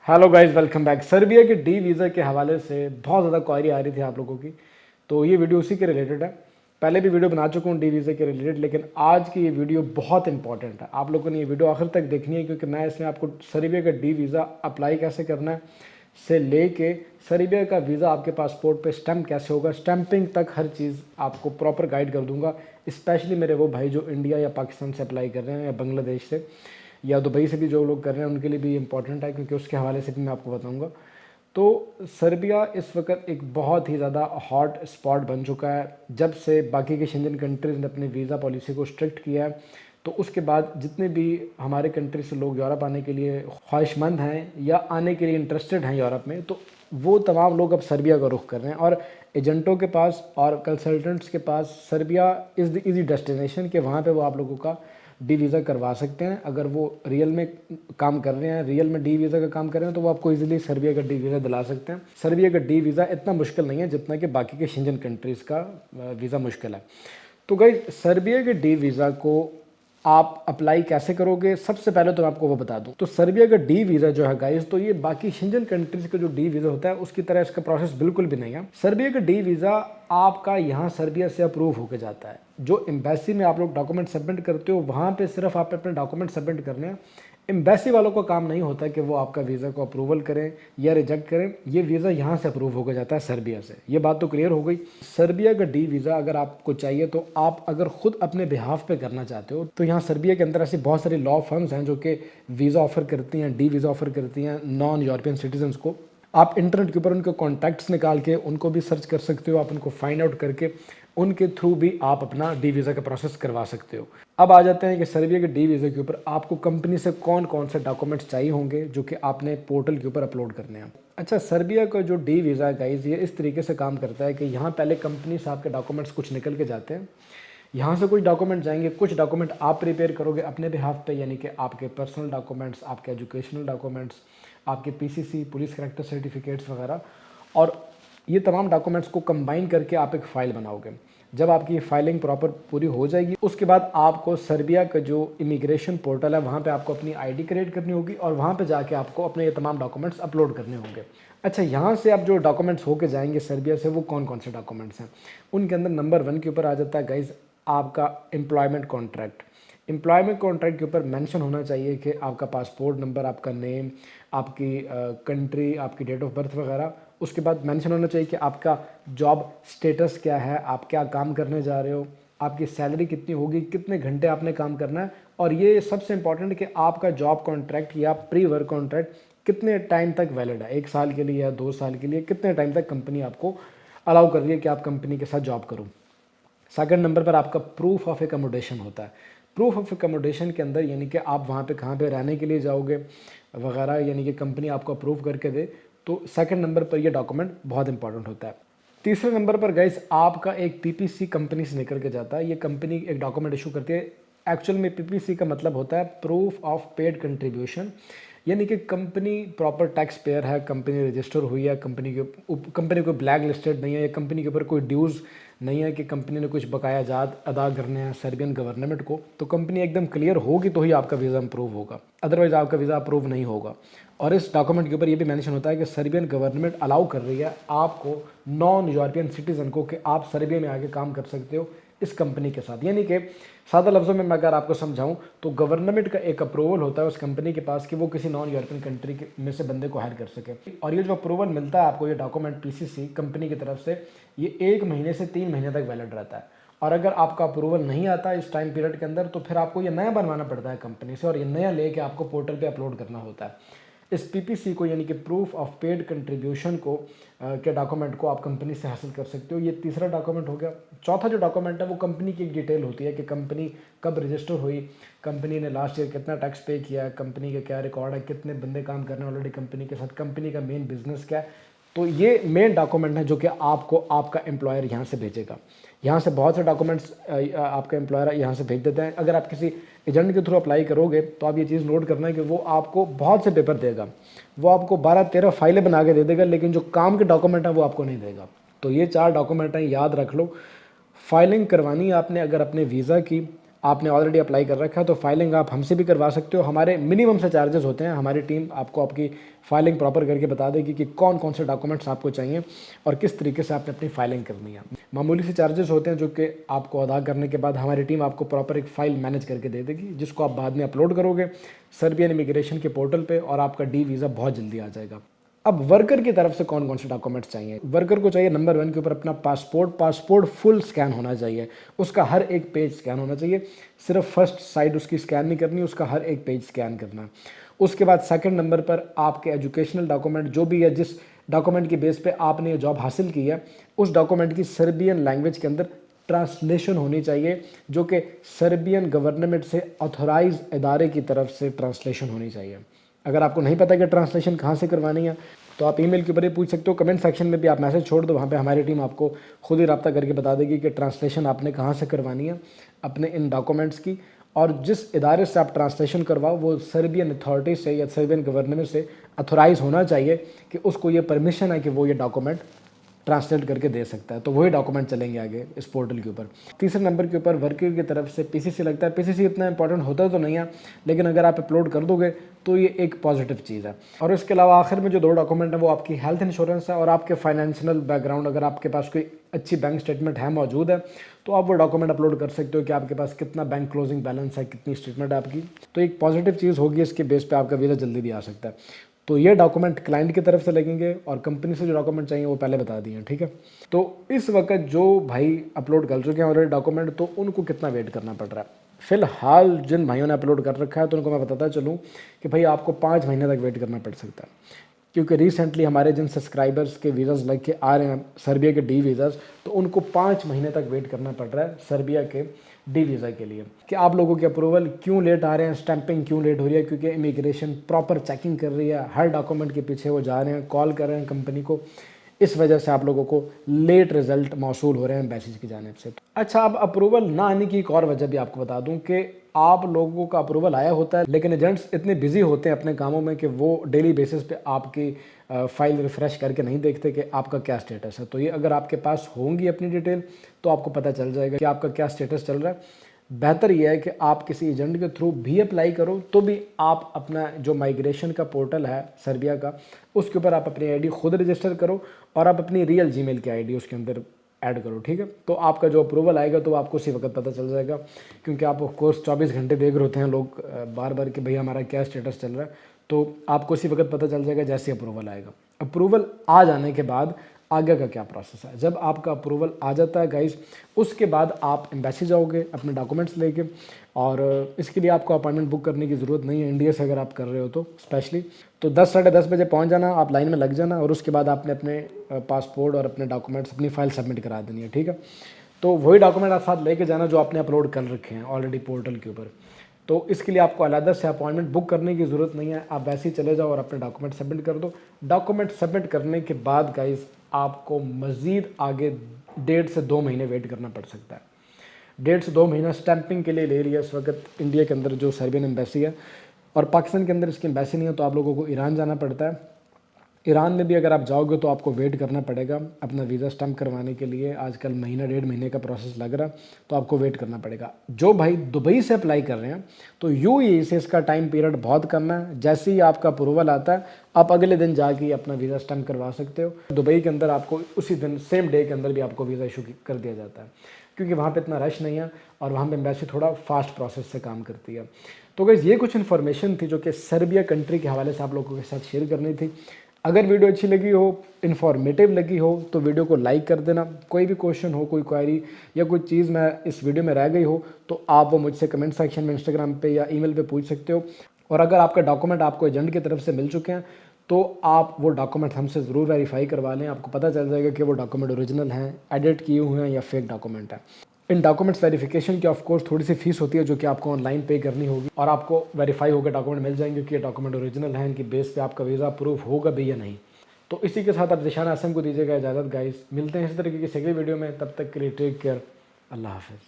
Hello guys, welcome back. Serbia के D visa के हवाले से बहुत ज़्यादा क्वारी आ रही थी आप लोगों की, तो ये वीडियो उसी के रिलेटेड है। पहले भी वीडियो बना चुका हूँ डी वीज़ा के रिलेटेड, लेकिन आज की ये वीडियो बहुत इंपॉर्टेंट है। आप लोगों ने ये वीडियो आखिर तक देखनी है, क्योंकि मैं इसमें आपको सर्बिया का डी वीज़ा अप्लाई कैसे करना है से लेके सर्बिया का वीज़ा आपके पासपोर्ट पे स्टैम्प कैसे होगा, स्टैंपिंग तक हर चीज़ आपको प्रॉपर गाइड कर दूंगा। स्पेशली मेरे वो भाई जो इंडिया या पाकिस्तान से अप्लाई कर रहे हैं, या बांग्लादेश से या दुबई से भी जो लोग कर रहे हैं, उनके लिए भी इम्पॉर्टेंट है, क्योंकि उसके हवाले से भी मैं आपको बताऊंगा। तो सर्बिया इस वक्त एक बहुत ही ज़्यादा हॉट स्पॉट बन चुका है। जब से बाकी के शेंजन कंट्रीज़ ने अपनी वीज़ा पॉलिसी को स्ट्रिक्ट किया है, तो उसके बाद जितने भी हमारे कंट्री से लोग यूरोप आने के लिए ख्वाहिशमंद हैं या आने के लिए इंटरेस्टेड हैं यूरोप में, तो वो तमाम लोग अब सर्बिया का रुख कर रहे हैं। और एजेंटों के पास और कंसल्टेंट्स के पास Serbia is the easy destination कि वहाँ पे वो आप लोगों का डी वीज़ा करवा सकते हैं। अगर वो रियल में काम कर रहे हैं, रियल में डी वीज़ा का काम कर रहे हैं, तो वो आपको इजीली सर्बिया का डी वीज़ा दिला सकते हैं। सर्बिया का डी वीज़ा इतना मुश्किल नहीं है जितना कि बाकी के शेंजन कंट्रीज़ का वीज़ा मुश्किल है। तो गाइस, सर्बिया के डी वीज़ा को आप अप्लाई कैसे करोगे, सबसे पहले तो मैं आपको वो बता दूं। तो सर्बिया का डी वीज़ा जो है गाइस, तो ये बाकी शेंजन कंट्रीज का जो डी वीज़ा होता है उसकी तरह इसका प्रोसेस बिल्कुल भी नहीं है। सर्बिया का डी वीज़ा आपका यहाँ सर्बिया से अप्रूव होकर जाता है। जो एम्बेसी में आप लोग डॉक्यूमेंट सबमिट करते हो, वहाँ पे सिर्फ आप अपने डॉक्यूमेंट सबमिट करने हैं। एम्बेसी वालों का काम नहीं होता कि वो आपका वीज़ा को अप्रूवल करें या रिजेक्ट करें। ये वीज़ा यहाँ से अप्रूव होकर जाता है सर्बिया से। ये बात तो क्लियर हो गई। सर्बिया का डी वीज़ा अगर आपको चाहिए, तो आप अगर खुद अपने बिहाफ पे करना चाहते हो, तो यहाँ सर्बिया के अंदर ऐसी बहुत सारी लॉ फर्म्स हैं जो कि वीज़ा ऑफर करती हैं, डी वीज़ा ऑफर करती हैं नॉन यूरोपियन सिटीजन्स को। आप इंटरनेट के ऊपर उनके कॉन्टैक्ट्स निकाल के उनको भी सर्च कर सकते हो। आप उनको फाइंड आउट करके उनके थ्रू भी आप अपना डी वीज़ा का प्रोसेस करवा सकते हो। अब आ जाते हैं कि सर्बिया के डी वीज़ा के ऊपर आपको कंपनी से कौन कौन से डॉक्यूमेंट्स चाहिए होंगे जो कि आपने पोर्टल के ऊपर अपलोड करने हैं। अच्छा, सर्बिया का जो डी वीज़ा है गाइज, ये इस तरीके से काम करता है कि यहाँ पहले कंपनी से आपके डॉक्यूमेंट्स कुछ निकल के जाते हैं। यहाँ से कुछ डॉक्यूमेंट जाएंगे, कुछ डॉक्यूमेंट आप प्रिपेयर करोगे अपने बिहाफ पे, यानी कि आपके पर्सनल डॉक्यूमेंट्स, आपके एजुकेशनल डॉक्यूमेंट्स, आपके पीसीसी पुलिस कैरेक्टर सर्टिफिकेट्स वगैरह। और ये तमाम डॉक्यूमेंट्स को कंबाइन करके आप एक फ़ाइल बनाओगे। जब आपकी फाइलिंग प्रॉपर पूरी हो जाएगी, उसके बाद आपको सर्बिया का जो इमिग्रेशन पोर्टल है वहाँ पे आपको अपनी आईडी क्रिएट करनी होगी और वहाँ पे जाके आपको अपने ये तमाम डॉक्यूमेंट्स अपलोड करने होंगे। अच्छा, यहाँ से आप जो डॉक्यूमेंट्स होके जाएंगे सर्बिया से, वो कौन कौन से डॉक्यूमेंट्स हैं? उनके अंदर नंबर 1 के ऊपर आ जाता है गाइज आपका एम्प्लॉयमेंट कॉन्ट्रैक्ट। एम्प्लॉयमेंट कॉन्ट्रैक्ट के ऊपर मेंशन होना चाहिए कि आपका पासपोर्ट नंबर, आपका नेम, आपकी कंट्री, आपकी डेट ऑफ बर्थ वगैरह। उसके बाद मेंशन होना चाहिए कि आपका जॉब स्टेटस क्या है, आप क्या काम करने जा रहे हो, आपकी सैलरी कितनी होगी, कितने घंटे आपने काम करना है। और ये सबसे इंपॉर्टेंट है कि आपका जॉब कॉन्ट्रैक्ट या प्री वर्क कॉन्ट्रैक्ट कितने टाइम तक वैलिड है, 1 साल के लिए या 2 साल के लिए, कितने टाइम तक कंपनी आपको अलाउ कर रही है कि आप कंपनी के साथ जॉब करो। सेकंड नंबर पर आपका प्रूफ ऑफ एकोमोडेशन होता है। प्रूफ ऑफ एकोमोडेशन के अंदर यानी कि आप वहाँ पे कहाँ पे रहने के लिए जाओगे वगैरह, यानी कि कंपनी आपको अप्रूव करके दे, तो सेकंड नंबर पर ये डॉक्यूमेंट बहुत इंपॉर्टेंट होता है। तीसरे नंबर पर गाइस आपका एक पीपीसी कंपनी से निकल के जाता है। ये कंपनी एक डॉक्यूमेंट इशू करती है। एक्चुअल में पीपीसी का मतलब होता है प्रूफ ऑफ पेड कंट्रीब्यूशन, यानी कि कंपनी प्रॉपर टैक्स पेयर है, कंपनी रजिस्टर हुई है, कंपनी को ब्लैक लिस्टेड नहीं है, या कंपनी के ऊपर कोई ड्यूज़ नहीं है कि कंपनी ने कुछ बकाया जात अदा करने हैं सर्बियन गवर्नमेंट को। तो कंपनी एकदम क्लियर होगी तो ही आपका वीज़ा अप्रूव होगा, अदरवाइज़ आपका वीज़ा अप्रूव नहीं होगा। और इस डॉक्यूमेंट के ऊपर ये भी मेंशन होता है कि सर्बियन गवर्नमेंट अलाउ कर रही है आपको, नॉन यूरोपियन सिटीज़न को, कि आप सर्बिया में आके काम कर सकते हो इस कंपनी के साथ। यानी कि सादा लफ्ज़ों में मैं अगर आपको समझाऊं, तो गवर्नमेंट का एक अप्रूवल होता है उस कंपनी के पास कि वो किसी नॉन यूरोपियन कंट्री में से बंदे को हायर कर सके। और ये जो अप्रूवल मिलता है आपको, ये डॉक्यूमेंट पीसीसी कंपनी की तरफ से, ये 1 महीने से 3 महीने तक वैलिड रहता है। और अगर आपका अप्रूवल नहीं आता इस टाइम पीरियड के अंदर, तो फिर आपको ये नया बनवाना पड़ता है कंपनी से, और ये नया लेके आपको पोर्टल पे अपलोड करना होता है। इस पीपीसी को यानी कि प्रूफ ऑफ पेड कंट्रीब्यूशन को के डॉक्यूमेंट को आप कंपनी से हासिल कर सकते हो। ये तीसरा डॉक्यूमेंट हो गया। चौथा जो डॉक्यूमेंट है वो कंपनी की एक डिटेल होती है कि कंपनी कब रजिस्टर हुई, कंपनी ने लास्ट ईयर कितना टैक्स पे किया है, कंपनी का क्या रिकॉर्ड है, कितने बंदे काम कर रहे हैं ऑलरेडी कंपनी के साथ, कंपनी का मेन बिजनेस क्या है। तो ये मेन डॉक्यूमेंट है जो कि आपको आपका एम्प्लॉयर यहाँ से भेजेगा। यहाँ से बहुत से डॉक्यूमेंट्स आपका एम्प्लॉयर यहाँ से भेज देते हैं। अगर आप किसी एजेंट के थ्रू अप्लाई करोगे तो आप ये चीज़ नोट करना है कि वो आपको बहुत से पेपर देगा, वो आपको 12-13 फाइलें बना के दे देगा, लेकिन जो काम के डॉक्यूमेंट हैं वो आपको नहीं देगा। तो ये 4 डॉक्यूमेंट हैं, याद रख लो। फाइलिंग करवानी है आपने अगर अपने वीज़ा की, आपने ऑलरेडी अप्लाई कर रखा है तो फाइलिंग आप हमसे भी करवा सकते हो। हमारे मिनिमम से चार्जेस होते हैं, हमारी टीम आपको आपकी फाइलिंग प्रॉपर करके बता देगी कि कौन कौन से डॉक्यूमेंट्स आपको चाहिए और किस तरीके से आपने अपनी फाइलिंग करनी है। मामूली से चार्जेस होते हैं जो कि आपको अदा करने के बाद हमारी टीम आपको प्रॉपर एक फ़ाइल मैनेज करके दे देगी, जिसको आप बाद में अपलोड करोगे सर्बियन इमिग्रेशन के पोर्टल पे और आपका डी वीज़ा बहुत जल्दी आ जाएगा। अब वर्कर की तरफ से कौन कौन से डॉक्यूमेंट्स चाहिए? वर्कर को चाहिए नंबर 1 के ऊपर अपना पासपोर्ट फुल स्कैन होना चाहिए, उसका हर एक पेज स्कैन होना चाहिए, सिर्फ फर्स्ट साइड उसकी स्कैन नहीं करनी, उसका हर एक पेज स्कैन करना। उसके बाद सेकंड नंबर पर आपके एजुकेशनल डॉक्यूमेंट जो भी है, जिस डॉक्यूमेंट की बेस पे आपने ये जॉब हासिल की है, उस डॉक्यूमेंट की सर्बियन लैंग्वेज के अंदर ट्रांसलेशन होनी चाहिए, जो कि सर्बियन गवर्नमेंट से ऑथोराइज इदारे की तरफ से ट्रांसलेशन होनी चाहिए। अगर आपको नहीं पता कि ट्रांसलेशन कहाँ से करवानी है तो आप ईमेल के ऊपर ही पूछ सकते हो, कमेंट सेक्शन में भी आप मैसेज छोड़ दो, वहाँ पे हमारी टीम आपको खुद ही रब्ता करके बता देगी कि ट्रांसलेशन आपने कहाँ से करवानी है अपने इन डॉक्यूमेंट्स की। और जिस इदारे से आप ट्रांसलेशन करवाओ वो सर्बियन अथॉरिटी से या सर्बियन गवर्नमेंट से अथोराइज होना चाहिए कि उसको ये परमिशन है कि वो ये डॉक्यूमेंट ट्रांसलेट करके दे सकता है, तो वही डॉक्यूमेंट चलेंगे आगे इस पोर्टल के ऊपर। तीसरे नंबर के ऊपर वर्कर की तरफ से पीसीसी लगता है। पीसीसी इतना इंपॉर्टेंट होता तो नहीं है, लेकिन अगर आप अपलोड कर दोगे तो ये एक पॉजिटिव चीज़ है। और इसके अलावा आखिर में जो 2 डॉक्यूमेंट है वो आपकी हेल्थ इंश्योरेंस है और आपके फाइनेंशियल बैकग्राउंड, अगर आपके पास कोई अच्छी बैंक स्टेटमेंट है मौजूद है तो आप वो डॉक्यूमेंट अपलोड कर सकते हो कि आपके पास कितना बैंक क्लोजिंग बैलेंस है, कितनी स्टेटमेंट है आपकी। तो एक पॉजिटिव चीज़ होगी, इसके बेस पे आपका वीज़ा जल्दी भी आ सकता है। तो ये डॉक्यूमेंट क्लाइंट की तरफ से लगेंगे और कंपनी से जो डॉक्यूमेंट चाहिए वो पहले बता दिए हैं, ठीक है। तो इस वक्त जो भाई अपलोड कर चुके हैं ऑलरेडी डॉक्यूमेंट, तो उनको कितना वेट करना पड़ रहा है? फिलहाल जिन भाइयों ने अपलोड कर रखा है तो उनको मैं बताता चलूँ कि भाई आपको 5 महीने तक वेट करना पड़ सकता है, क्योंकि रिसेंटली हमारे जिन सब्सक्राइबर्स के वीज़ाज़ लग के आ रहे हैं सर्बिया के डी वीज़ाज़, तो उनको 5 महीने तक वेट करना पड़ रहा है सर्बिया के डी वीज़ा के लिए। कि आप लोगों के अप्रूवल क्यों लेट आ रहे हैं, स्टैंपिंग क्यों लेट हो रही है? क्योंकि इमिग्रेशन प्रॉपर चेकिंग कर रही है, हर डॉक्यूमेंट के पीछे वो जा रहे हैं, कॉल कर रहे हैं कंपनी को, इस वजह से आप लोगों को लेट रिजल्ट मौसूल हो रहे हैं एम्बेसी की जानिब से। अच्छा, अब अप्रूवल ना आने की एक और वजह भी आपको बता दूं कि आप लोगों का अप्रूवल आया होता है, लेकिन एजेंट्स इतने बिजी होते हैं अपने कामों में कि वो डेली बेसिस पे आपकी फाइल रिफ़्रेश करके नहीं देखते कि आपका क्या स्टेटस है। तो ये अगर आपके पास होंगी अपनी डिटेल तो आपको पता चल जाएगा कि आपका क्या स्टेटस चल रहा है। बेहतर यह है कि आप किसी एजेंट के थ्रू भी अप्लाई करो तो भी आप अपना जो माइग्रेशन का पोर्टल है सर्बिया का, उसके ऊपर आप अपनी आईडी खुद रजिस्टर करो और आप अपनी रियल जीमेल की आईडी उसके अंदर ऐड करो, ठीक है। तो आपका जो अप्रूवल आएगा तो आपको उसी वक्त पता चल जाएगा, क्योंकि आप ऑफकोर्स 24 घंटे देख रहे होते हैं लोग बार बार कि भैया हमारा क्या स्टेटस चल रहा है, तो आपको उसी वक्त पता चल जाएगा जैसे अप्रूवल आएगा। अप्रूवल आ जाने के बाद आगे का क्या प्रोसेस है? जब आपका अप्रूवल आ जाता है गाइस, उसके बाद आप एम्बेसी जाओगे अपने डॉक्यूमेंट्स लेके, और इसके लिए आपको अपॉइंटमेंट बुक करने की ज़रूरत नहीं है इंडिया से अगर आप कर रहे हो तो स्पेशली। तो 10 साढ़े 10 बजे पहुंच जाना, आप लाइन में लग जाना और उसके बाद आपने अपने पासपोर्ट और अपने डॉक्यूमेंट्स, अपनी फ़ाइल सबमिट करा देनी है, ठीक है। तो वही डॉक्यूमेंट आप साथ लेके जाना जो आपने अपलोड कर रखे हैं ऑलरेडी पोर्टल के ऊपर। तो इसके लिए आपको अलग से अपॉइंटमेंट बुक करने की ज़रूरत नहीं है, आप वैसे ही चले जाओ और अपने डॉक्यूमेंट सबमिट कर दो। डॉक्यूमेंट सबमिट करने के बाद गाइस आपको मज़ीद आगे 1.5 से 2 महीने वेट करना पड़ सकता है। 1.5 से 2 महीना स्टैंपिंग के लिए ले लिया इस वक्त इंडिया के अंदर जो सर्बियन एम्बेसी है, और पाकिस्तान के अंदर इसकी एम्बेसी नहीं है तो आप लोगों को ईरान जाना पड़ता है। ईरान में भी अगर आप जाओगे तो आपको वेट करना पड़ेगा अपना वीज़ा स्टैम्प करवाने के लिए। आजकल महीना 1.5 महीने का प्रोसेस लग रहा, तो आपको वेट करना पड़ेगा। जो भाई दुबई से अप्लाई कर रहे हैं तो यूएई से इसका टाइम पीरियड बहुत कम है। जैसे ही आपका अप्रूवल आता है आप अगले दिन जाके अपना वीज़ा स्टैम्प करवा सकते हो। दुबई के अंदर आपको उसी दिन सेम डे के अंदर भी आपको वीज़ा इशू कर दिया जाता है, क्योंकि वहाँ पे इतना रश नहीं है और वहाँ पे एम्बेसी थोड़ा फास्ट प्रोसेस से काम करती है। तो गाइस ये कुछ इन्फॉर्मेशन थी जो कि सर्बिया कंट्री के हवाले से आप लोगों के साथ शेयर करनी थी। अगर वीडियो अच्छी लगी हो, इन्फॉर्मेटिव लगी हो तो वीडियो को लाइक कर देना। कोई भी क्वेश्चन हो, कोई क्वेरी या कोई चीज़ मैं इस वीडियो में रह गई हो तो आप वो मुझसे कमेंट सेक्शन में, इंस्टाग्राम पे या ईमेल पे पूछ सकते हो। और अगर आपका डॉक्यूमेंट आपको एजेंट की तरफ से मिल चुके हैं तो आप वो डॉक्यूमेंट हमसे ज़रूर वेरीफाई करवा लें। आपको पता चल जाएगा कि वो डॉक्यूमेंट ओरिजिनल हैं, एडिट किए हुए हैं या फेक डॉक्यूमेंट है। इन डॉक्यूमेंट्स वेरिफिकेशन की ऑफकोर्स थोड़ी सी फीस होती है जो कि आपको ऑनलाइन पे करनी होगी, और आपको वेरीफाई होकर डॉक्यूमेंट मिल जाएंगे कि ये डॉक्यूमेंट ओरिजिनल है, इनकी बेस पे आपका वीज़ा अप्रूव होगा भी या नहीं। तो इसी के साथ आप ज़िशान आसिम को दीजिएगा इजाज़त गाइस। मिलते हैं इसी तरीके की अगली वीडियो में, तब तक के लिए टेक केयर, अल्लाह हाफ़िज़।